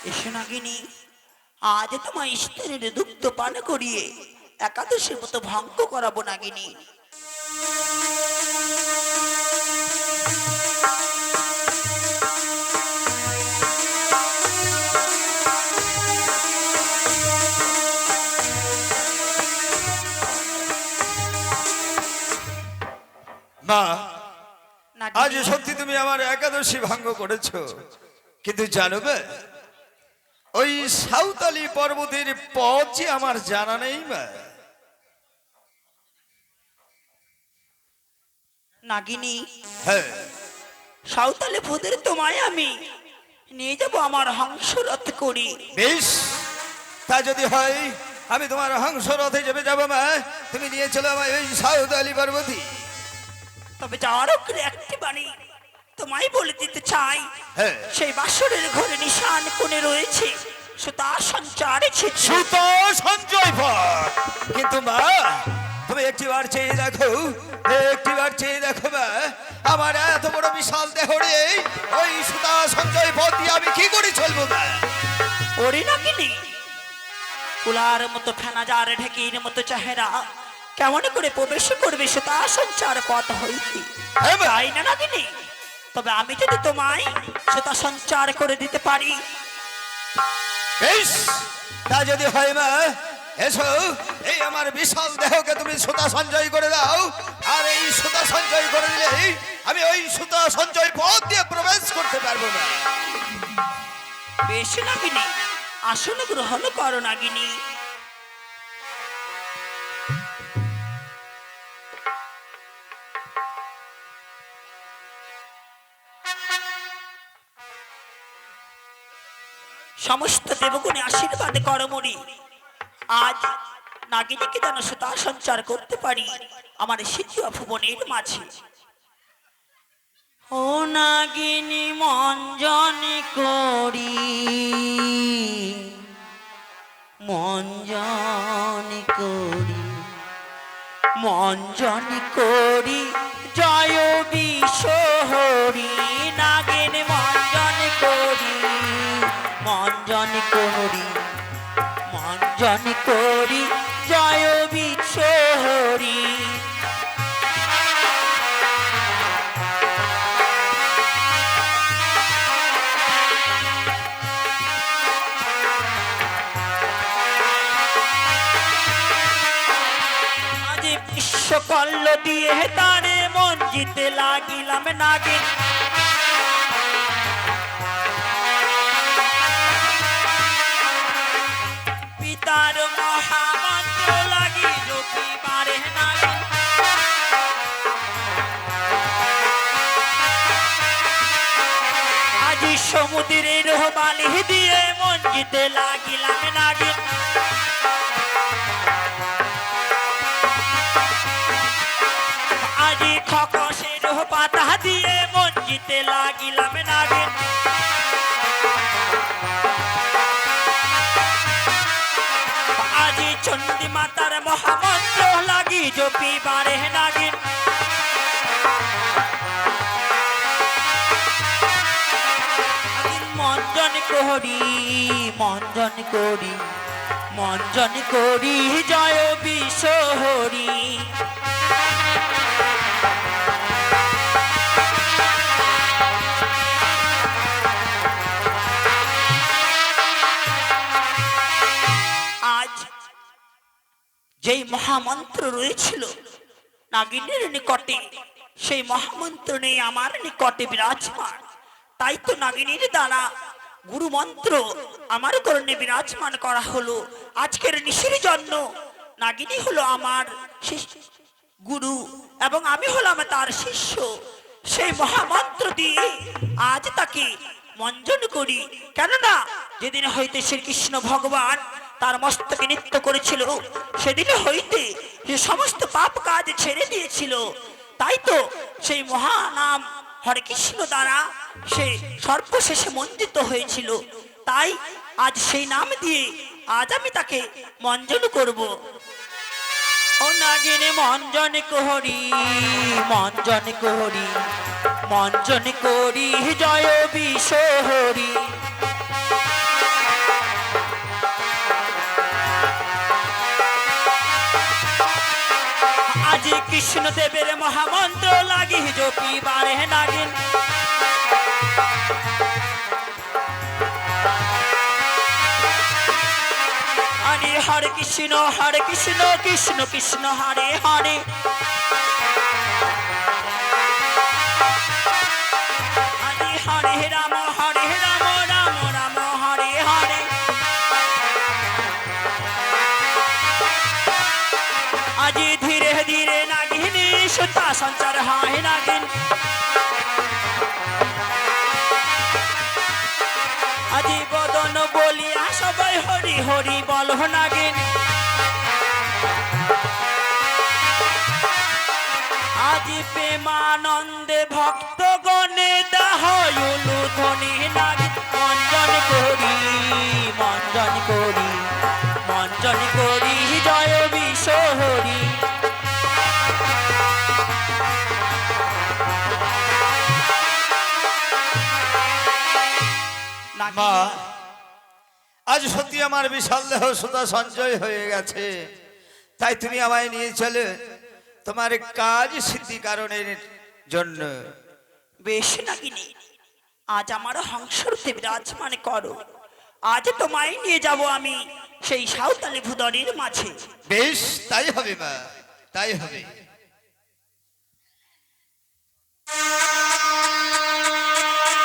এসো নাগিনী, আজ তোমার স্তনের দুগ্ধ পান করিয়ে একাদশীর মতো ভঙ্গ করাবো নাগিনী। মা, নাগিনী, আজ সত্যি তুমি আমার একাদশী ভঙ্গ করেছো, কিন্তু জানবে ওই সাঁওতালি পর্বতের পথ যে আমার জানা নেই মা। নাগিনী, হ্যাঁ, সাঁওতালে ভূতের তোমায় আমি নিয়ে যাবো আমার হংসরথ করি। বেশ, তা যদি হয় আমি তোমার হংস রথে চেপে যাবো মা। তুমি নিয়ে চলো আমায় ওই সাঁওতালি পর্বতী। তবে যাওয়ার অগ্রে একটি বাণী তোমায় বলে দিতে চাই। হ্যাঁ, সেই বাসরের ঘরে নিশান কোণে রয়েছে সুতা সঞ্চার ছিদ্র। সুতো সঞ্চয় পথ। কিন্তু মা, তুমি একটিবার চেয়ে দেখো, একটিবার চেয়ে দেখো মা, আমার এত বড় বিশাল দেহ রে, ওই সুতা সঞ্চয় পথ দিয়ে আমি কি করে চলবো মা? ওরে নাগিনী, কুলার মতো ফেনা যার ঢেকির মতো চেহারা কেমন করে প্রবেশ করবে সুতা সঞ্চার পথ হইতে? হ্যাঁ মা। তাই না নাগিনী? তবে আমি যদি তোমায় সুতা সঞ্চার করে দিতে পারি। বেশ, তা যদি হয় মা, এসো, এই আমার বিশাল দেহকে তুমি সুতা সঞ্চয় করে দাও, আর এই সুতা সঞ্চয় করে দিলেই আমি ওই সুতা সঞ্চয় পথ দিয়ে প্রবেশ করতে পারবো না। বেশ নাগিনী, আসন গ্রহণ করো নাগিনী। সমস্ত দেবগুণে আশীর্বাদ করমরি আজ নাগিনীকে যেন সুতা সঞ্চার করতে পারি আমার শিখিয়া ভুবনের মাঝে। ও নাগিনী মঞ্জন করি, মঞ্জন করি, মঞ্জন করি জয় বিশ্বহরি। নাগিন মঞ্জন করি, মঞ্জন করি, মঞ্জন করি জয় বিশ্বহরি। আজ বিশ্বকল্ল দিয়ে তারে মন জিতে লাগিলাম নাগিন। পিতার মহামন্ত্র লাগি যদি পারে নাগিন। আজি সমুদ্রের বালি দিয়ে মন জিতে লাগিলাম নাগিন। আজি খকসের পাতা দিয়ে মন জিতে লাগিলাম নাগিন। আজি চণ্ডী মাতার মহামন্ত্র লাগি জপি বারে নাগিন। মঞ্জন করি, মঞ্জন করি, মঞ্জন করি জয় বিশ্বহরি। আজ যেই মহামন্ত্র রয়েছিল নাগিনীর নিকটে, সেই মহামন্ত্র নেই আমার নিকটে বিরাজমান। তাই তো নাগিনীর দ্বারা গুরু মন্ত্র আমার কর্ণে বিরাজমান করা হলো। আজকের নিশির জন্য নাগিনী হলো আমার গুরু এবং আমি হলাম তার শিষ্য। সেই মহামন্ত্র দিয়ে আজ তাকে মঞ্জন করি। কেননা যেদিন হইতে শ্রীকৃষ্ণ ভগবান তার মস্তকে নৃত্য করেছিল, সেদিন হইতে সে সমস্ত পাপ কাজ ছেড়ে দিয়েছিল। তাই তো সেই মহানাম হরে কৃষ্ণ দ্বারা সে সর্বশেষে মঞ্জিত হয়েছিল। তাই আজ সেই নাম দিয়ে আজ আমি তাকে মঞ্জন করব। ও নাগিনী মঞ্জন করি, মঞ্জন করি, মঞ্জন করি জয় বিশ্বহরি। কৃষ্ণ দেবের মহামন্ত্র লাগি জপি বারে নাগিন আরে হরে কৃষ্ণ কৃষ্ণ কৃষ্ণ হরে হরে হরে হরে রাম রাম রাম হরে হরে আজি ধীরে ধীরে নাগিনী সুতা সঞ্চার হয় নাগিন আজি বদন বলিয়া সবাই হরি হরি বল নাগিন আজি প্রেমানন্দে ভক্ত গণে দাহয়ুলু ধ্বনি নাগিন মঞ্জন করি জয় বিশ্বহরি মা আজ সত্যি আমার বিশাল দেহ সুতা সঞ্চয় হয়ে গেছে, তাই তুমি আমায় নিয়ে চলে তোমার কাজ সিদ্ধি কারণের জন্য। বেশ নাগিনী, আজ আমার হংসরূপে বিরাজমান করো। আজ তোমায় নিয়ে যাব আমি সেই সাঁওতালি ভুদরের মাঝে। বেশ, তাই হবে মা, তাই হবে।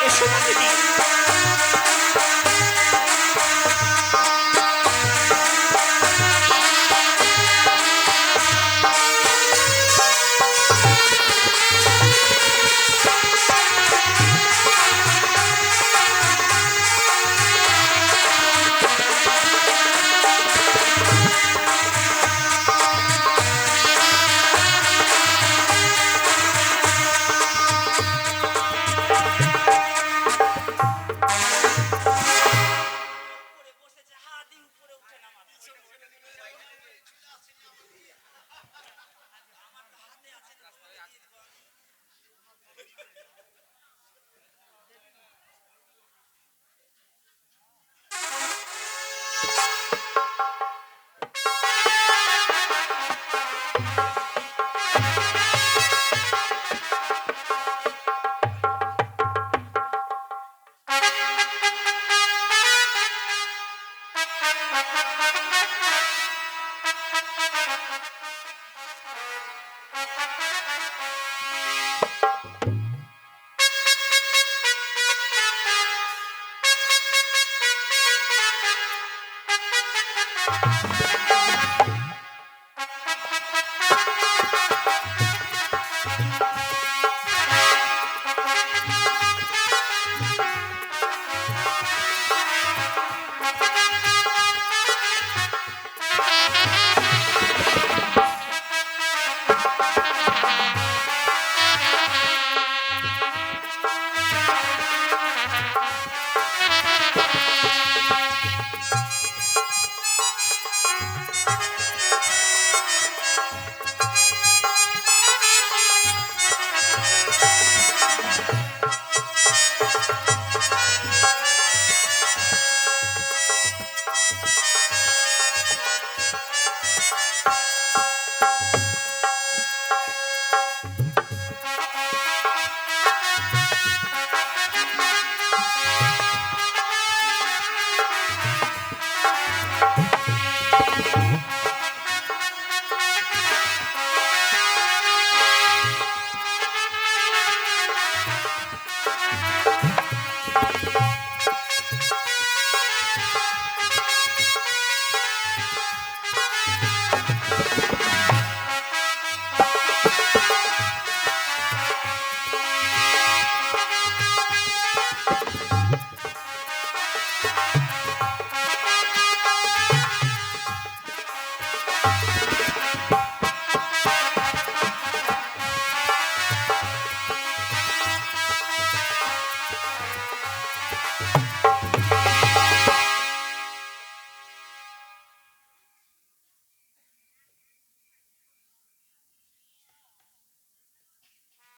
এসো নাগিনী।